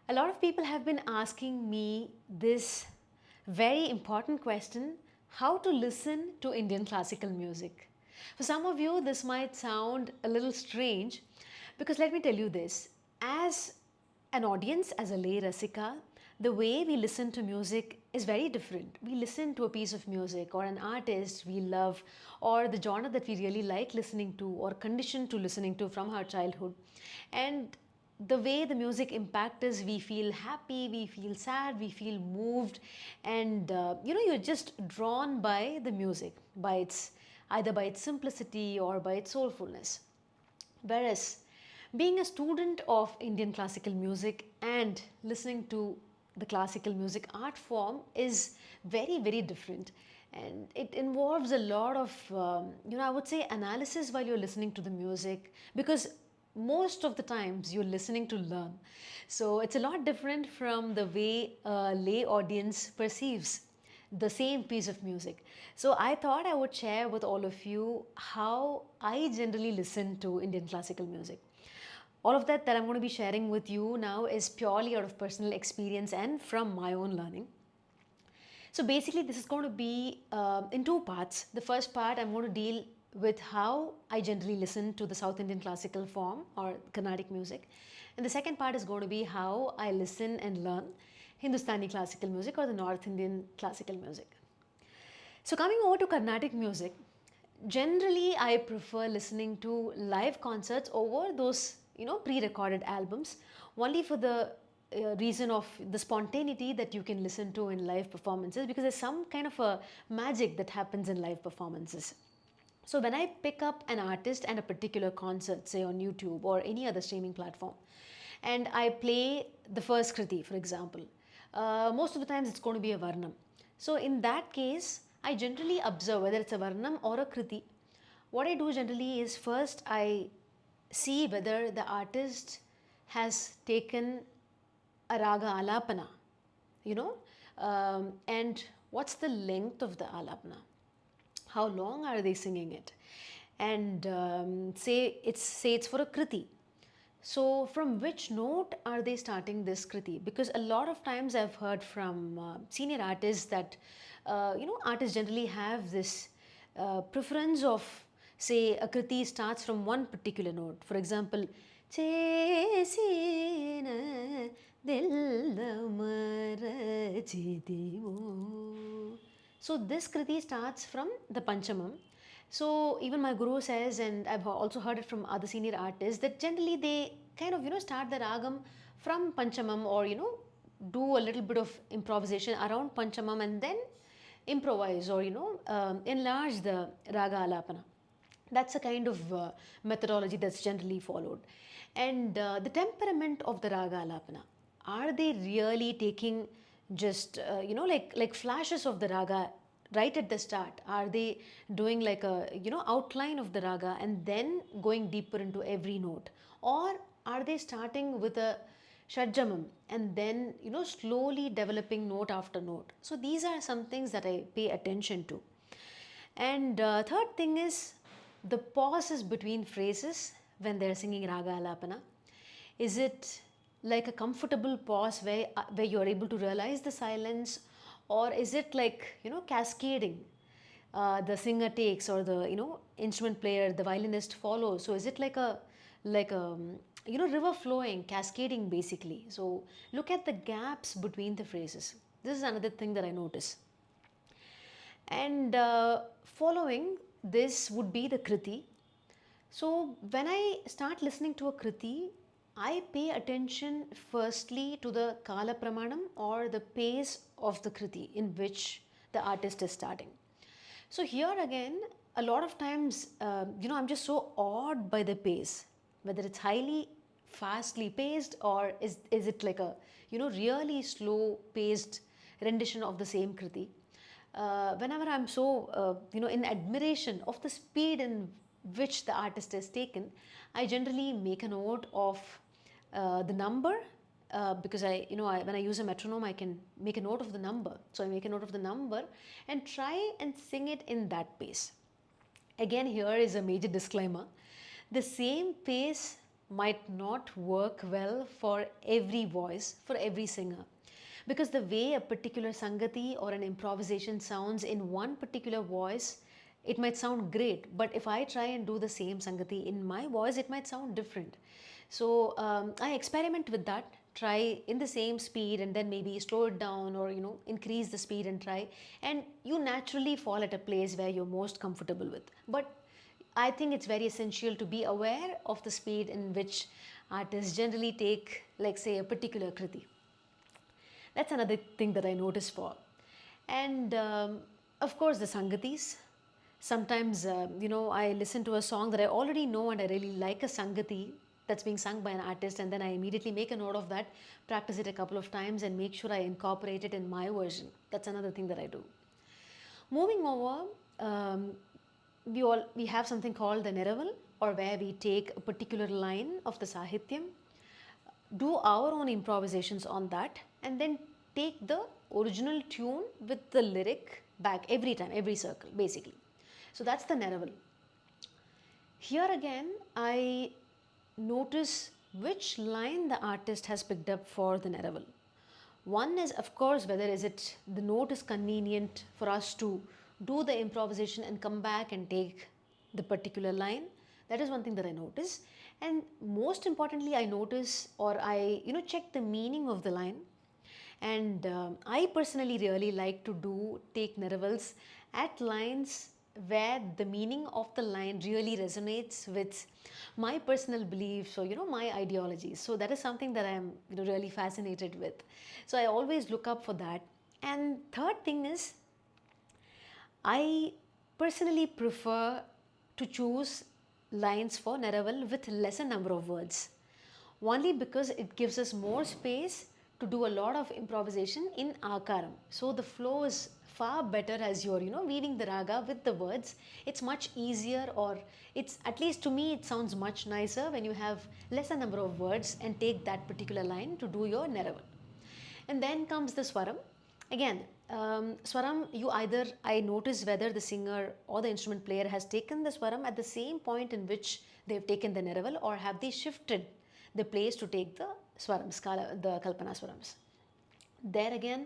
A lot of people have been asking me this very important question: how to listen to Indian classical music. For some of you, this might sound a little strange because let me tell you this: as an audience, as a lay rasika, the way we listen to music is very different. We listen to a piece of music or an artist we love or the genre that we really like listening to or conditioned to listening to from our childhood. And the way the music impacts us, we feel happy, we feel sad, we feel moved, and you're just drawn by the music, by its either by its simplicity or by its soulfulness. Whereas being a student of Indian classical music and listening to the classical music art form is very, very different. And it involves a lot of, I would say, analysis while you're listening to the music, because most of the times you're listening to learn. So it's a lot different from the way a lay audience perceives the same piece of music. So I thought I would share with all of you how I generally listen to Indian classical music. All of that I'm going to be sharing with you now is purely out of personal experience and from my own learning. So basically, this is going to be in two parts. The first part, I'm going to deal with how I generally listen to the South Indian classical form or Carnatic music. And the second part is going to be how I listen and learn Hindustani classical music or the North Indian classical music. So coming over to Carnatic music, generally I prefer listening to live concerts over those pre-recorded albums, only for the reason of the spontaneity that you can listen to in live performances, because there's some kind of a magic that happens in live performances. So when I pick up an artist and a particular concert, say on YouTube or any other streaming platform, and I play the first kriti, for example, most of the times it's going to be a varnam. So in that case, I generally observe whether it's a varnam or a kriti. What I do generally is first I see whether the artist has taken a raga alapana, and what's the length of the alapana, how long are they singing it, and say it's for a kriti, so from which note are they starting this kriti? Because a lot of times I've heard from senior artists that artists generally have this preference of, say, a kriti starts from one particular note. For example, చేసిన దిల్లమరచితివో. So this kriti starts from the panchamam. So even my guru says, and I've also heard it from other senior artists, that generally they kind of start the ragam from panchamam, or do a little bit of improvisation around panchamam and then improvise, or enlarge the raga alapana. That's a kind of methodology that's generally followed. And the temperament of the raga alapana, are they really taking just like flashes of the raga right at the start? Are they doing like a outline of the raga and then going deeper into every note, or are they starting with a shadjamam and then slowly developing note after note? So these are some things that I pay attention to. And third thing is the pauses between phrases when they're singing raga alapana. Is it like a comfortable pause where you're able to realize the silence, or is it like cascading? The singer takes, or the instrument player, the violinist follows. So is it like a river flowing, cascading basically? So look at the gaps between the phrases. This is another thing that I notice. And following this would be the kriti. So when I start listening to a kriti, I pay attention firstly to the kala pramanam, or the pace of the kriti in which the artist is starting. So here again, a lot of times, I'm just so awed by the pace, whether it's highly fastly paced, or is it like a really slow paced rendition of the same kriti. Whenever I'm so in admiration of the speed in which the artist has taken, I generally make a note of the number, because when I use a metronome, I can make a note of the number. So I make a note of the number and try and sing it in that pace. Again, here is a major disclaimer: the same pace might not work well for every voice, for every singer. Because the way a particular sangati or an improvisation sounds in one particular voice, it might sound great, but if I try and do the same sangati in my voice, it might sound different. So I experiment with that, try in the same speed and then maybe slow it down or increase the speed and try, and you naturally fall at a place where you're most comfortable with. But I think it's very essential to be aware of the speed in which artists generally take, like, say, a particular kriti. That's another thing that I notice for. And of course, the sangatis. Sometimes, I listen to a song that I already know and I really like a sangati that's being sung by an artist, and then I immediately make a note of that, practice it a couple of times, and make sure I incorporate it in my version. That's another thing that I do. Moving over, we have something called the neraval, or where we take a particular line of the sahityam, do our own improvisations on that, and then take the original tune with the lyric back every time, every circle, basically. So that's the neraval. Here again, I notice which line the artist has picked up for the neraval. One is, of course, whether is it the note is convenient for us to do the improvisation and come back and take the particular line. That is one thing that I notice. And most importantly, I notice, or I check the meaning of the line. And I personally really like to take nervals at lines where the meaning of the line really resonates with my personal beliefs or my ideologies. So that is something that I'm really fascinated with. So I always look up for that. And third thing is, I personally prefer to choose lines for neraval with lesser number of words, only because it gives us more space to do a lot of improvisation in akaram. So the flow is far better as you're weaving the raga with the words. It's much easier, or it's, at least to me, it sounds much nicer when you have lesser number of words and take that particular line to do your neraval. And then comes the swaram. Again, swaram, I notice whether the singer or the instrument player has taken the swaram at the same point in which they've taken the neraval, or have they shifted the place to take the swarams, the kalpana swarams. There again,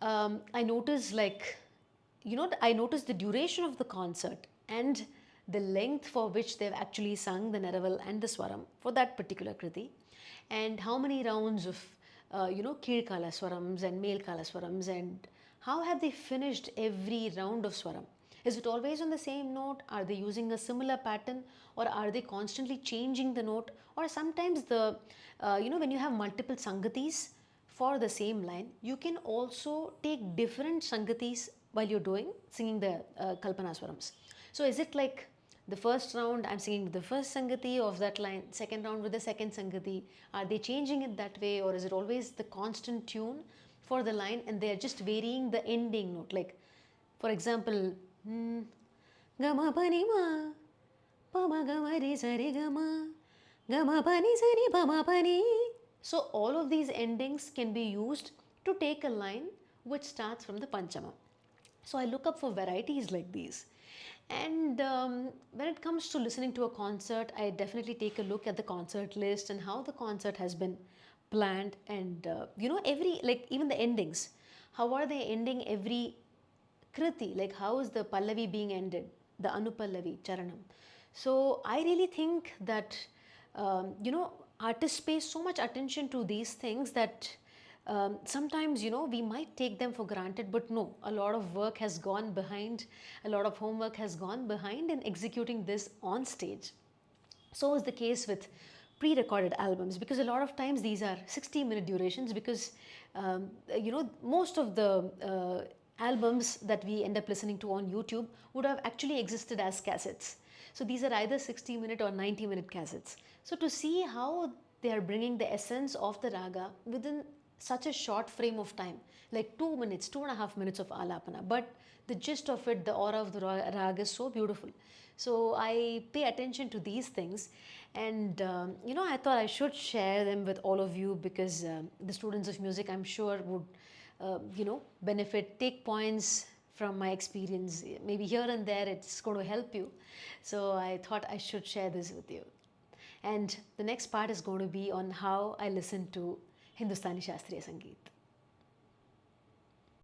I notice, I notice the duration of the concert and the length for which they've actually sung the neraval and the swaram for that particular kriti, and how many rounds of Kirkala swarams and Melkala swarams, and how have they finished every round of swaram? Is it always on the same note? Are they using a similar pattern, or are they constantly changing the note? Or sometimes when you have multiple sangatis for the same line, you can also take different sangatis while you're singing the Kalpana swarams. So is it like the first round I'm singing with the first sangati of that line, second round with the second sangati? Are they changing it that way, or is it always the constant tune for the line and they're just varying the ending note? Like, for example, gama pani ma, pama gama re sari gama, gama pani sari pama pani. So all of these endings can be used to take a line which starts from the panchama. So I look up for varieties like these. And when it comes to listening to a concert, I definitely take a look at the concert list and how the concert has been planned, and even the endings. How are they ending every kriti? Like, how is the pallavi being ended, the anupallavi, charanam? So I really think that artists pay so much attention to these things that sometimes we might take them for granted, but no, a lot of work has gone behind, a lot of homework has gone behind in executing this on stage. So is the case with pre-recorded albums, because a lot of times these are 60-minute durations, because most of the albums that we end up listening to on YouTube would have actually existed as cassettes. So these are either 60-minute or 90-minute cassettes. So to see how they are bringing the essence of the raga within such a short frame of time, like 2 minutes, 2.5 minutes of alapana, but the gist of it, the aura of the raga is so beautiful. So I pay attention to these things, and I thought I should share them with all of you, because the students of music, I'm sure, would benefit, take points from my experience. Maybe here and there it's going to help you. So I thought I should share this with you. And the next part is going to be on how I listen to Hindustani Shastriya Sangeet.